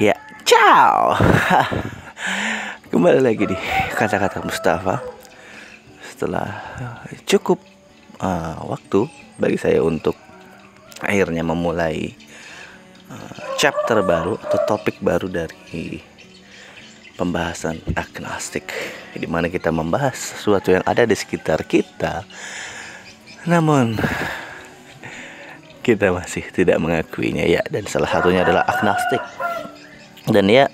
Ya, ciao. Kembali lagi di kata-kata Mustafa. Setelah cukup waktu bagi saya untuk akhirnya memulai chapter baru atau topik baru dari pembahasan agnostik, di mana kita membahas sesuatu yang ada di sekitar kita, namun kita masih tidak mengakuinya, ya. Dan salah satunya adalah agnostik. Dan ya,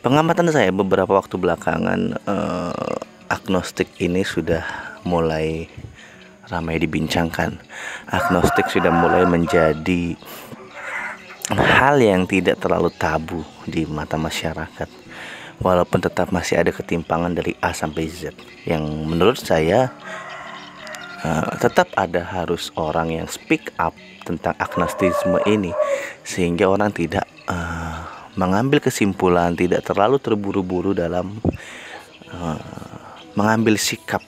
pengamatan saya beberapa waktu belakangan, agnostik ini sudah mulai ramai dibincangkan. Agnostik sudah mulai menjadi hal yang tidak terlalu tabu di mata masyarakat, walaupun tetap masih ada ketimpangan dari A sampai Z yang menurut saya tetap harus orang yang speak up tentang agnostisme ini, sehingga orang tidak mengambil kesimpulan, tidak terlalu terburu-buru dalam mengambil sikap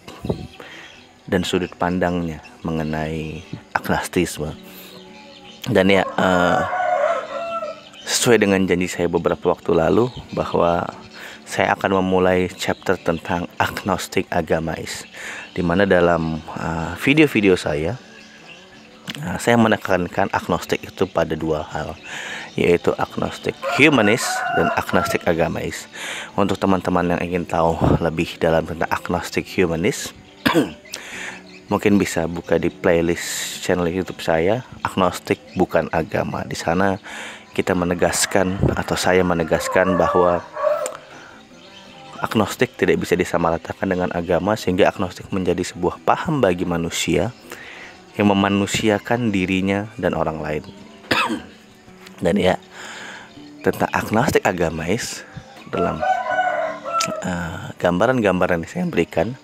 dan sudut pandangnya mengenai agnostisme. Dan ya, sesuai dengan janji saya beberapa waktu lalu bahwa saya akan memulai chapter tentang agnostik agamais, di mana dalam video-video saya menekankan agnostik itu pada dua hal, yaitu agnostik humanis dan agnostik agamais. Untuk teman-teman yang ingin tahu lebih dalam tentang agnostik humanis, mungkin bisa buka di playlist channel YouTube saya, Agnostik Bukan Agama. Di sana kita menegaskan, atau saya menegaskan, bahwa agnostik tidak bisa disamaratakan dengan agama, sehingga agnostik menjadi sebuah paham bagi manusia yang memanusiakan dirinya dan orang lain. Dan ya, tentang agnostik agamais, dalam gambaran-gambaran yang saya berikan,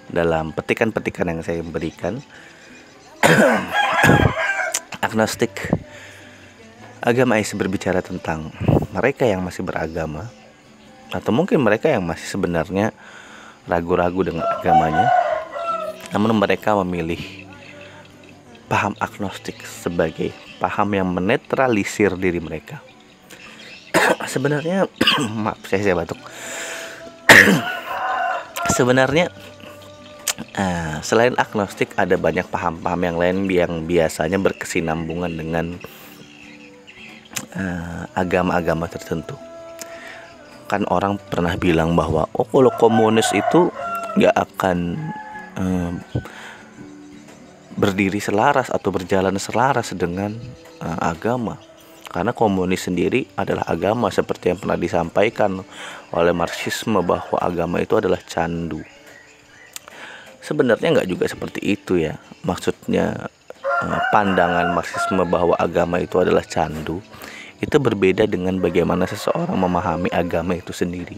dalam petikan-petikan yang saya berikan, agnostik agamais berbicara tentang mereka yang masih beragama, atau mungkin mereka yang masih sebenarnya ragu-ragu dengan agamanya, namun mereka memilih paham agnostik sebagai paham yang menetralisir diri mereka. Sebenarnya maaf, saya batuk. Sebenarnya selain agnostik, ada banyak paham-paham yang lain yang biasanya berkesinambungan dengan agama-agama tertentu. Kan orang pernah bilang bahwa kalau komunis itu gak akan berdiri selaras atau berjalan selaras dengan agama, karena komunis sendiri adalah agama, seperti yang pernah disampaikan oleh Marxisme bahwa agama itu adalah candu. Sebenarnya nggak juga seperti itu, ya. Maksudnya pandangan Marxisme bahwa agama itu adalah candu itu berbeda dengan bagaimana seseorang memahami agama itu sendiri.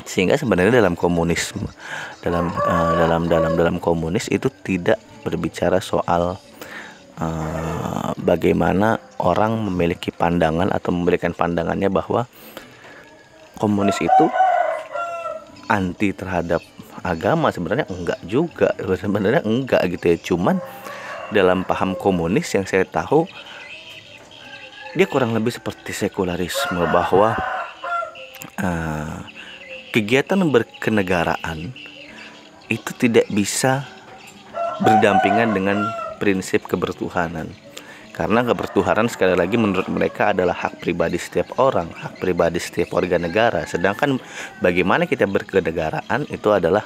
Sehingga sebenarnya dalam komunisme, dalam komunis itu tidak berbicara soal bagaimana orang memiliki pandangan atau memberikan pandangannya bahwa komunis itu anti terhadap agama. Sebenarnya enggak juga, sebenarnya enggak gitu ya. Cuman dalam paham komunis yang saya tahu, dia kurang lebih seperti sekularisme, bahwa kegiatan berkenegaraan itu tidak bisa berdampingan dengan prinsip kebertuhanan. Karena kebertuhanan, sekali lagi, menurut mereka adalah hak pribadi setiap orang, hak pribadi setiap warga negara. Sedangkan bagaimana kita berkenegaraan itu adalah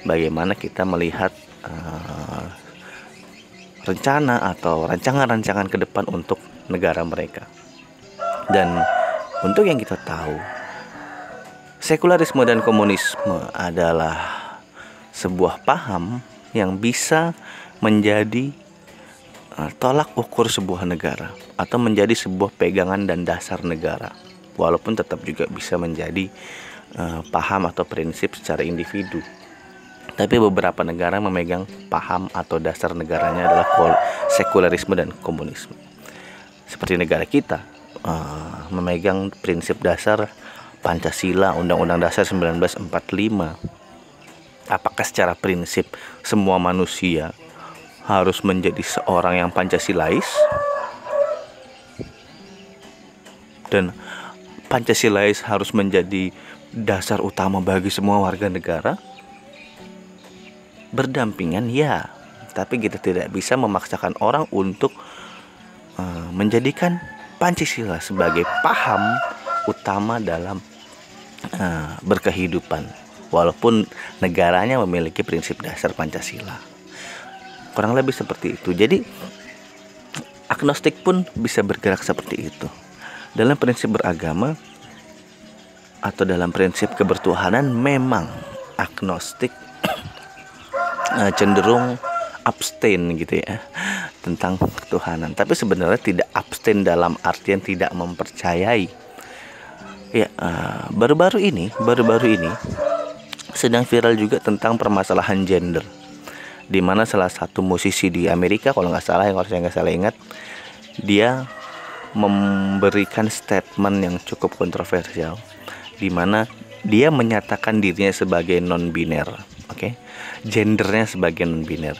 bagaimana kita melihat rencana atau rancangan-rancangan ke depan untuk negara mereka. Dan untuk yang kita tahu, sekularisme dan komunisme adalah sebuah paham yang bisa menjadi tolak ukur sebuah negara, atau menjadi sebuah pegangan dan dasar negara, walaupun tetap juga bisa menjadi paham atau prinsip secara individu. Tapi beberapa negara memegang paham atau dasar negaranya adalah sekularisme dan komunisme. Seperti negara kita memegang prinsip dasar Pancasila, Undang-Undang Dasar 1945. Apakah secara prinsip semua manusia harus menjadi seorang yang Pancasilais? dan Pancasila harus menjadi dasar utama bagi semua warga negara. Berdampingan ya, tapi kita tidak bisa memaksakan orang untuk menjadikan Pancasila sebagai paham utama dalam berkehidupan, walaupun negaranya memiliki prinsip dasar Pancasila. Kurang lebih seperti itu. Jadi agnostik pun bisa bergerak seperti itu. Dalam prinsip beragama atau dalam prinsip kebertuhanan, memang agnostik cenderung abstain gitu ya tentang ketuhanan. Tapi sebenarnya tidak abstain dalam artian tidak mempercayai. Ya, baru-baru ini sedang viral juga tentang permasalahan gender, di mana salah satu musisi di Amerika, kalau nggak salah ingat, dia memberikan statement yang cukup kontroversial, di mana dia menyatakan dirinya sebagai non-biner, gendernya sebagai non-biner.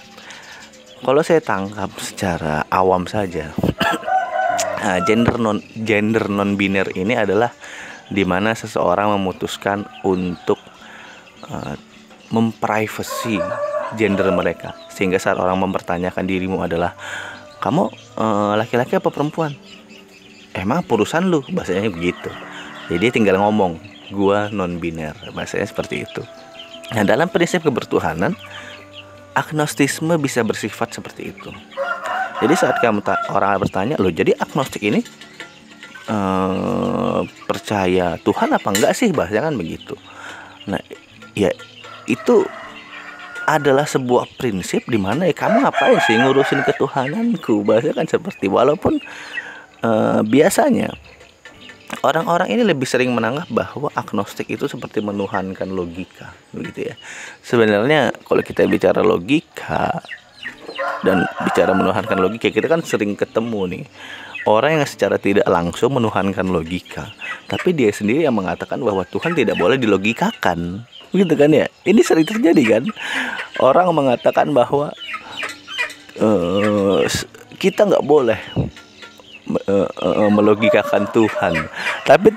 Kalau saya tangkap secara awam saja, gender non-biner ini adalah di mana seseorang memutuskan untuk memprivasi gender mereka, sehingga saat orang mempertanyakan dirimu adalah kamu laki-laki apa perempuan, emang urusan lu, bahasanya begitu. Jadi tinggal ngomong gua non-biner, bahasanya seperti itu. Nah, dalam prinsip kebertuhanan, agnostisme bisa bersifat seperti itu. Jadi saat orang bertanya, loh jadi agnostik ini percaya Tuhan apa enggak sih, bahasanya kan begitu. Nah ya, itu adalah sebuah prinsip di mana kamu ngapain sih ngurusin ketuhananku, bahasanya kan seperti. Walaupun biasanya orang-orang ini lebih sering menganggap bahwa agnostik itu seperti menuhankan logika, begitu ya. Sebenarnya kalau kita bicara logika dan bicara menuhankan logika, kita kan sering ketemu nih orang yang secara tidak langsung menuhankan logika, tapi dia sendiri yang mengatakan bahwa Tuhan tidak boleh dilogikakan, gitu kan ya. Ini sering terjadi kan, orang mengatakan bahwa kita nggak boleh melogikakan Tuhan, tapi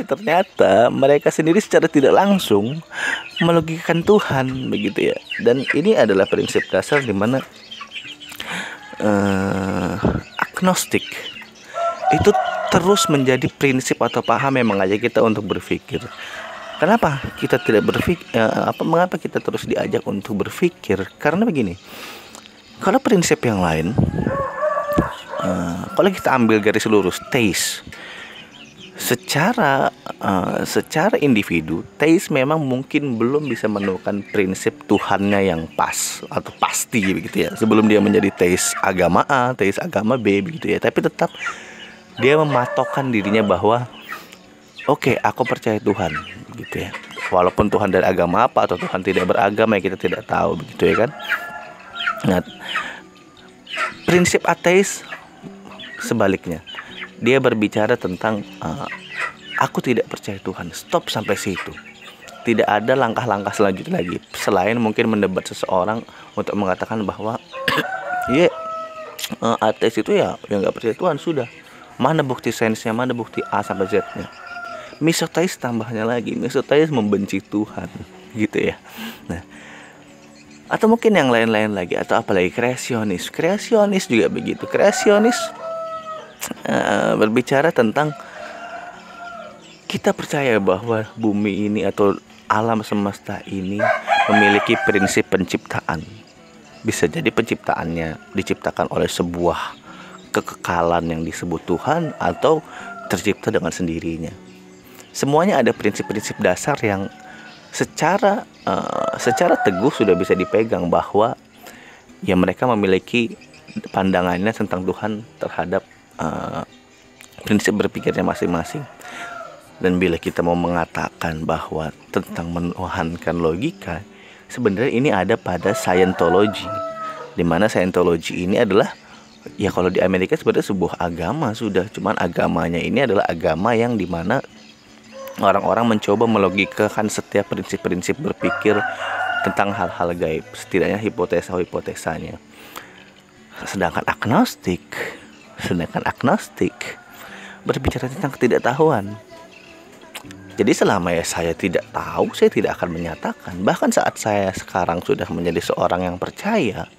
ternyata mereka sendiri secara tidak langsung melogikakan Tuhan, begitu ya. Dan ini adalah prinsip dasar di mana agnostik itu terus menjadi prinsip atau paham yang mengajak kita untuk berpikir. Kenapa kita tidak berpikir? Mengapa kita terus diajak untuk berpikir? Karena begini, kalau prinsip yang lain, kalau kita ambil garis lurus teis, secara individu, teis memang mungkin belum bisa menemukan prinsip Tuhannya yang pas atau pasti, begitu ya, sebelum dia menjadi teis agama A, teis agama B, begitu ya. Tapi tetap dia mematokkan dirinya bahwa oke, aku percaya Tuhan, gitu ya. Walaupun Tuhan dari agama apa atau Tuhan tidak beragama, ya kita tidak tahu, begitu ya kan. Nah, prinsip ateis sebaliknya, dia berbicara tentang aku tidak percaya Tuhan, stop sampai situ. Tidak ada langkah-langkah selanjutnya lagi selain mungkin mendebat seseorang untuk mengatakan bahwa ateis itu ya yang nggak percaya Tuhan, sudah. Mana bukti sainsnya, mana bukti A sampai Z-nya. Misoteis tambahnya lagi, misoteis membenci Tuhan, gitu ya. Nah, atau mungkin yang lain-lain lagi, atau apalagi kreasionis juga begitu. Kreasionis berbicara tentang kita percaya bahwa bumi ini atau alam semesta ini memiliki prinsip penciptaan. Bisa jadi penciptaannya diciptakan oleh sebuah kekekalan yang disebut Tuhan, atau tercipta dengan sendirinya. Semuanya ada prinsip-prinsip dasar yang secara teguh sudah bisa dipegang, bahwa ya mereka memiliki pandangannya tentang Tuhan terhadap prinsip berpikirnya masing-masing. Dan bila kita mau mengatakan bahwa tentang menuhankan logika, sebenarnya ini ada pada Scientology, di mana Scientology ini adalah, ya kalau di Amerika sebenarnya sebuah agama sudah, cuman agamanya ini adalah agama yang dimana orang-orang mencoba melogikakan setiap prinsip-prinsip berpikir tentang hal-hal gaib, setidaknya hipotesa-hipotesanya. Sedangkan agnostik berbicara tentang ketidaktahuan. Jadi selama saya tidak tahu, saya tidak akan menyatakan. Bahkan saat saya sekarang sudah menjadi seorang yang percaya,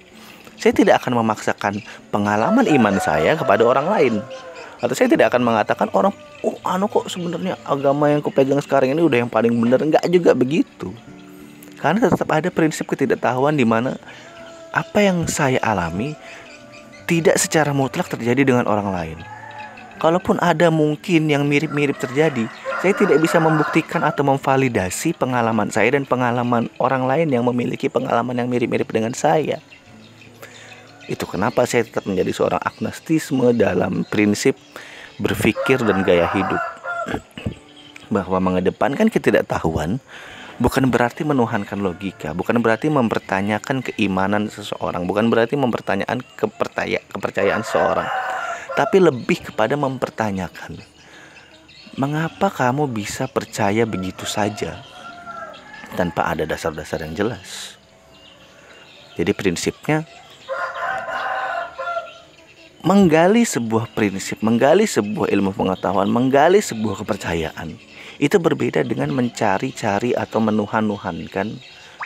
saya tidak akan memaksakan pengalaman iman saya kepada orang lain. Atau saya tidak akan mengatakan orang, kok sebenarnya agama yang kupegang sekarang ini udah yang paling benar. Enggak juga begitu. Karena tetap ada prinsip ketidaktahuan di mana apa yang saya alami tidak secara mutlak terjadi dengan orang lain. Kalaupun ada mungkin yang mirip-mirip terjadi, saya tidak bisa membuktikan atau memvalidasi pengalaman saya dan pengalaman orang lain yang memiliki pengalaman yang mirip-mirip dengan saya. Itu kenapa saya tetap menjadi seorang agnostisme dalam prinsip berpikir dan gaya hidup. Bahwa mengedepankan ketidaktahuan bukan berarti menuhankan logika, bukan berarti mempertanyakan keimanan seseorang, bukan berarti mempertanyakan kepercayaan seseorang, tapi lebih kepada mempertanyakan, mengapa kamu bisa percaya begitu saja tanpa ada dasar-dasar yang jelas. Jadi prinsipnya menggali sebuah prinsip, menggali sebuah ilmu pengetahuan, menggali sebuah kepercayaan, itu berbeda dengan mencari-cari atau menuhan-nuhankan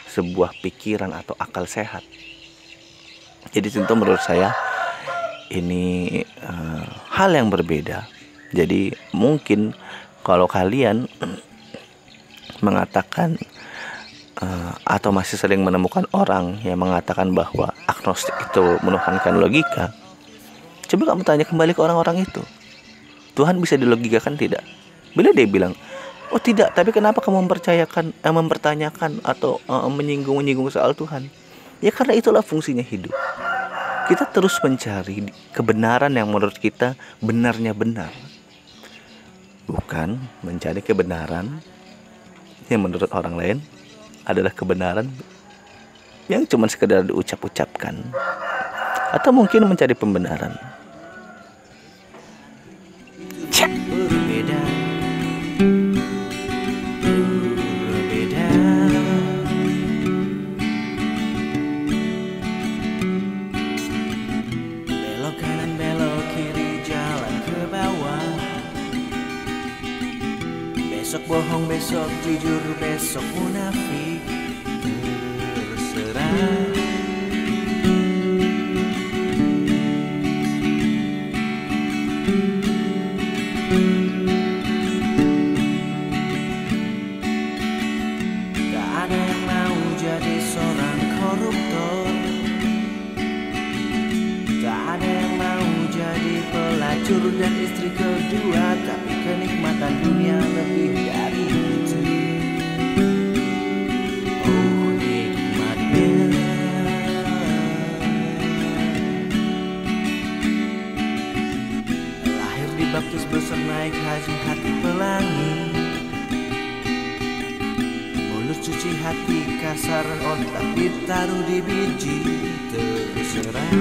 sebuah pikiran atau akal sehat. Jadi tentu menurut saya ini hal yang berbeda. Jadi mungkin kalau kalian mengatakan atau masih sering menemukan orang yang mengatakan bahwa agnostik itu menuhankan logika, coba kamu tanya kembali ke orang-orang itu, Tuhan bisa dilogikakan tidak? Bila dia bilang, oh tidak, tapi kenapa kamu mempertanyakan atau menyinggung soal Tuhan? Ya karena itulah fungsinya hidup. Kita terus mencari kebenaran yang menurut kita benarnya benar, bukan mencari kebenaran yang menurut orang lain adalah kebenaran yang cuma sekedar diucap-ucapkan, atau mungkin mencari pembenaran. Berbeda. Belok kanan, belok kiri, jalan ke bawah. Besok bohong, besok jujur, besok munafik. Terserah. Dan istri kedua, tapi kenikmatan dunia lebih dari itu. Oh nikmatnya. Lahir dibaptis, besar naik haji, hati pelangi. Mulut cuci, hati kasar, otak ditaruh di biji. Terserah.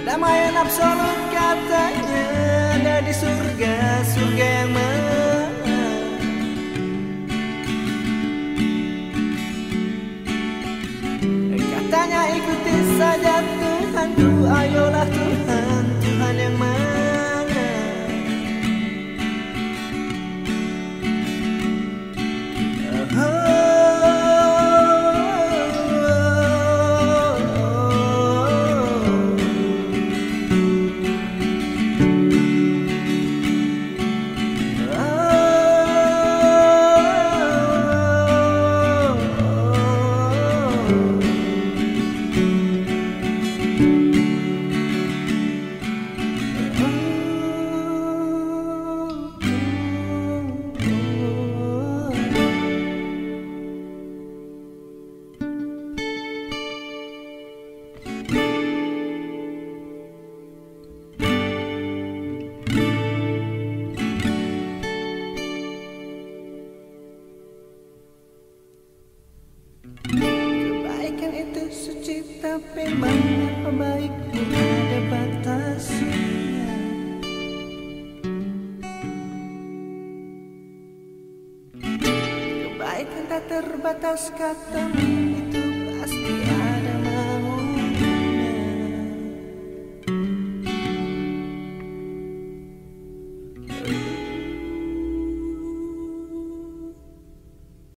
Kedamaian absolut katanya ada di surga, surga yang mana? Katanya ikuti saja Tuhanku, ayolah Tuhan, Tuhan yang mana? Kebaikan itu suci, tapi banyak baik ada batasnya. bagaikan tak terbatas katamu itu pasti